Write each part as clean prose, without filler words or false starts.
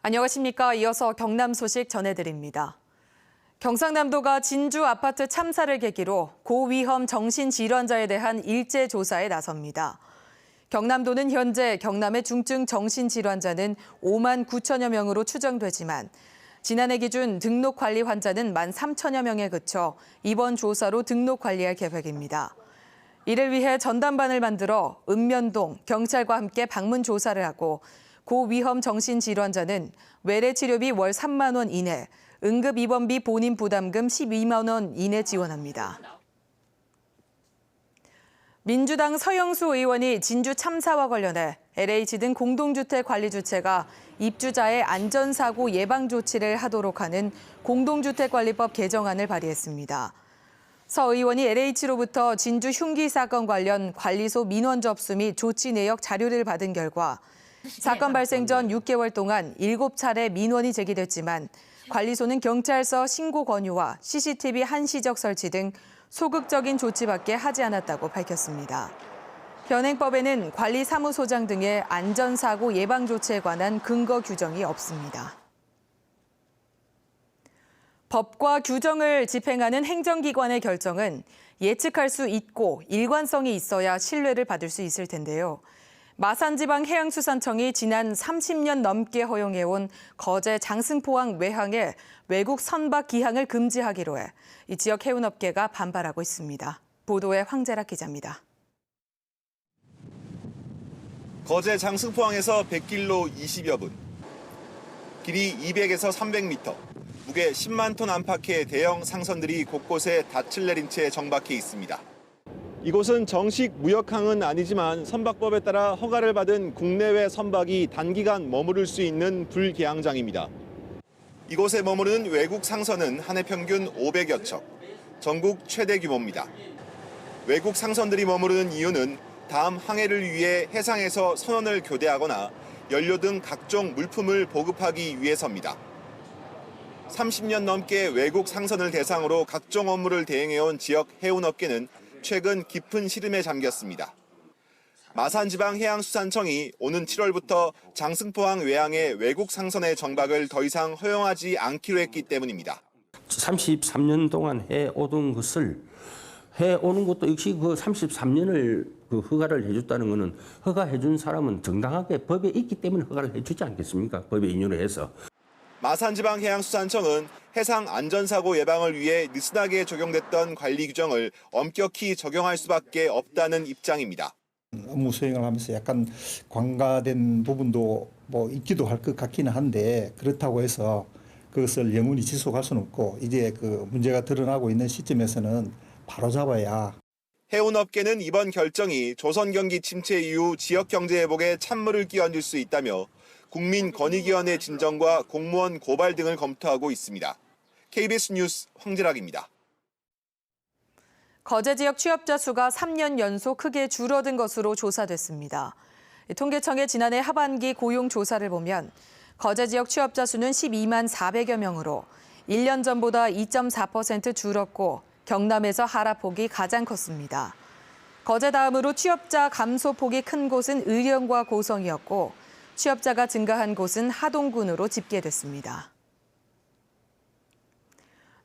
안녕하십니까. 이어서 경남 소식 전해드립니다. 경상남도가 진주 아파트 참사를 계기로 고위험 정신질환자에 대한 일제 조사에 나섭니다. 경남도는 현재 경남의 중증 정신질환자는 5만 9천여 명으로 추정되지만 지난해 기준 등록 관리 환자는 1만 3천여 명에 그쳐 이번 조사로 등록 관리할 계획입니다. 이를 위해 전담반을 만들어 읍면동, 경찰과 함께 방문 조사를 하고 고위험 정신질환자는 외래 치료비 월 3만 원 이내, 응급 입원비 본인 부담금 12만 원 이내 지원합니다. 민주당 서영수 의원이 진주 참사와 관련해 LH 등 공동주택 관리 주체가 입주자의 안전사고 예방 조치를 하도록 하는 공동주택관리법 개정안을 발의했습니다. 서 의원이 LH로부터 진주 흉기 사건 관련 관리소 민원 접수 및 조치 내역 자료를 받은 결과 사건 발생 전 6개월 동안 7차례 민원이 제기됐지만 관리소는 경찰서 신고 권유와 CCTV 한시적 설치 등 소극적인 조치밖에 하지 않았다고 밝혔습니다. 현행법에는 관리사무소장 등의 안전사고 예방 조치에 관한 근거 규정이 없습니다. 법과 규정을 집행하는 행정기관의 결정은 예측할 수 있고 일관성이 있어야 신뢰를 받을 수 있을 텐데요. 마산지방해양수산청이 지난 30년 넘게 허용해온 거제 장승포항 외항에 외국 선박 기항을 금지하기로 해 이 지역 해운업계가 반발하고 있습니다. 보도에 황재락 기자입니다. 거제 장승포항에서 100길로 20여 분, 길이 200에서 300m, 무게 10만 톤 안팎의 대형 상선들이 곳곳에 닻을 내린 채 정박해 있습니다. 이곳은 정식 무역항은 아니지만 선박법에 따라 허가를 받은 국내외 선박이 단기간 머무를 수 있는 불개항장입니다. 이곳에 머무르는 외국 상선은 한 해 평균 500여 척, 전국 최대 규모입니다. 외국 상선들이 머무르는 이유는 다음 항해를 위해 해상에서 선원을 교대하거나 연료 등 각종 물품을 보급하기 위해서입니다. 30년 넘게 외국 상선을 대상으로 각종 업무를 대행해온 지역 해운업계는 최근 깊은 시름에 잠겼습니다. 마산지방해양수산청이 오는 7월부터 장승포항 외항의 외국 상선의 정박을 더 이상 허용하지 않기로 했기 때문입니다. 33년 동안 해오던 것을 해오는 것도 역시 그 33년을 그 허가를 해줬다는 것은 허가해준 사람은 정당하게 법에 있기 때문에 허가를 해주지 않겠습니까? 법에 인용을 해서. 마산지방해양수산청은 해상 안전사고 예방을 위해 느슨하게 적용됐던 관리 규정을 엄격히 적용할 수밖에 없다는 입장입니다. 업무 수행을 하면서 약간 관가된 부분도 있기도 할 것 같기는 한데 그렇다고 해서 그것을 영원히 지속할 수는 없고 이제 그 문제가 드러나고 있는 시점에서는 바로잡아야. 해운업계는 이번 결정이 조선 경기 침체 이후 지역 경제 회복에 찬물을 끼얹을 수 있다며 국민권익위원회 진정과 공무원 고발 등을 검토하고 있습니다. KBS 뉴스 황재락입니다. 거제 지역 취업자 수가 3년 연속 크게 줄어든 것으로 조사됐습니다. 통계청의 지난해 하반기 고용 조사를 보면 거제 지역 취업자 수는 12만 400여 명으로 1년 전보다 2.4% 줄었고 경남에서 하락폭이 가장 컸습니다. 거제 다음으로 취업자 감소폭이 큰 곳은 의령과 고성이었고 취업자가 증가한 곳은 하동군으로 집계됐습니다.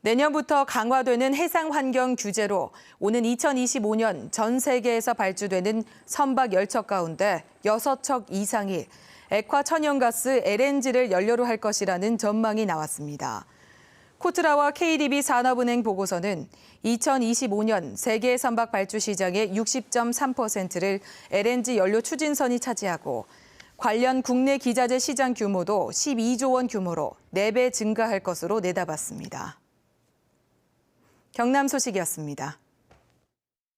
내년부터 강화되는 해상 환경 규제로 오는 2025년 전 세계에서 발주되는 선박 10척 가운데 6척 이상이 액화 천연가스 LNG를 연료로 할 것이라는 전망이 나왔습니다. 코트라와 KDB 산업은행 보고서는 2025년 세계 선박 발주 시장의 60.3%를 LNG 연료 추진선이 차지하고 관련 국내 기자재 시장 규모도 12조 원 규모로 4배 증가할 것으로 내다봤습니다. 경남 소식이었습니다.